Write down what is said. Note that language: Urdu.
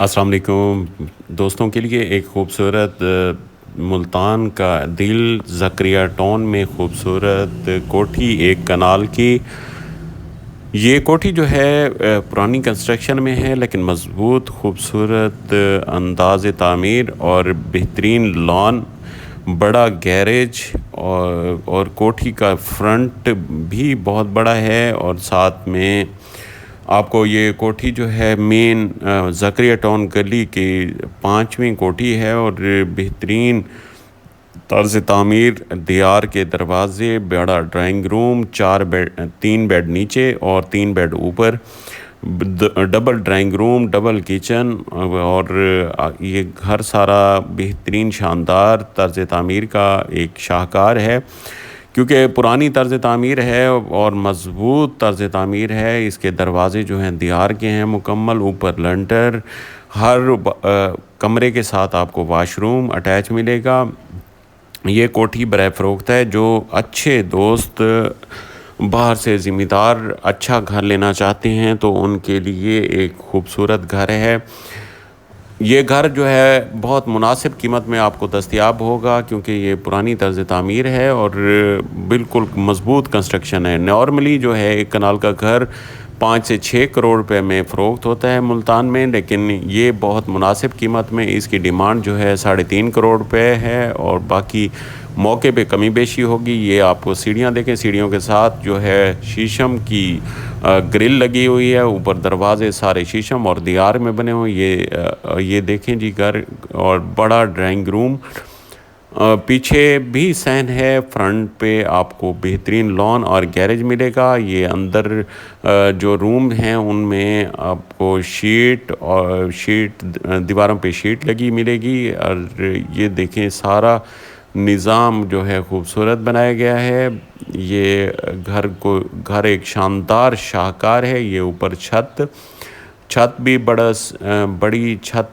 السلام علیکم دوستوں کے لیے ایک خوبصورت ملتان کا دل زکریہ ٹاؤن میں خوبصورت کوٹھی ایک کنال کی. یہ کوٹھی جو ہے پرانی کنسٹرکشن میں ہے لیکن مضبوط خوبصورت انداز تعمیر اور بہترین لان, بڑا گیریج اور کوٹھی کا فرنٹ بھی بہت بڑا ہے. اور ساتھ میں آپ کو یہ کوٹھی جو ہے مین زکریہ ٹاؤن گلی کی 5ویں کوٹھی ہے اور بہترین طرز تعمیر, دیار کے دروازے, بڑا ڈرائنگ روم, 3 بیڈ نیچے اور 3 بیڈ اوپر, double drawing room, double kitchen. اور یہ گھر سارا بہترین شاندار طرز تعمیر کا ایک شاہکار ہے کیونکہ پرانی طرز تعمیر ہے اور مضبوط طرز تعمیر ہے. اس کے دروازے جو ہیں دیار کے ہیں مکمل, اوپر لنٹر, ہر کمرے کے ساتھ آپ کو واش روم اٹیچ ملے گا. یہ کوٹھی برائے فروخت ہے. جو اچھے دوست باہر سے ذمہ دار اچھا گھر لینا چاہتے ہیں تو ان کے لیے ایک خوبصورت گھر ہے. یہ گھر جو ہے بہت مناسب قیمت میں آپ کو دستیاب ہوگا کیونکہ یہ پرانی طرز تعمیر ہے اور بالکل مضبوط کنسٹرکشن ہے. نارملی جو ہے ایک کنال کا گھر 5 سے 6 کروڑ روپے میں فروخت ہوتا ہے ملتان میں, لیکن یہ بہت مناسب قیمت میں اس کی ڈیمانڈ جو ہے 3.5 کروڑ روپے ہے. اور باقی موقع پہ کمی بیشی ہوگی. یہ آپ کو سیڑھیاں دیکھیں, سیڑھیوں کے ساتھ جو ہے شیشم کی گرل لگی ہوئی ہے, اوپر دروازے سارے شیشم اور دیار میں بنے ہوئے. یہ دیکھیں جی گھر, اور بڑا ڈرائنگ روم, پیچھے بھی صحن ہے. فرنٹ پہ آپ کو بہترین لان اور گیریج ملے گا. یہ اندر جو روم ہیں ان میں آپ کو شیٹ دیواروں پہ شیٹ لگی ملے گی. اور یہ دیکھیں سارا نظام جو ہے خوبصورت بنایا گیا ہے. یہ گھر ایک شاندار شاہکار ہے. یہ اوپر چھت بھی بڑی چھت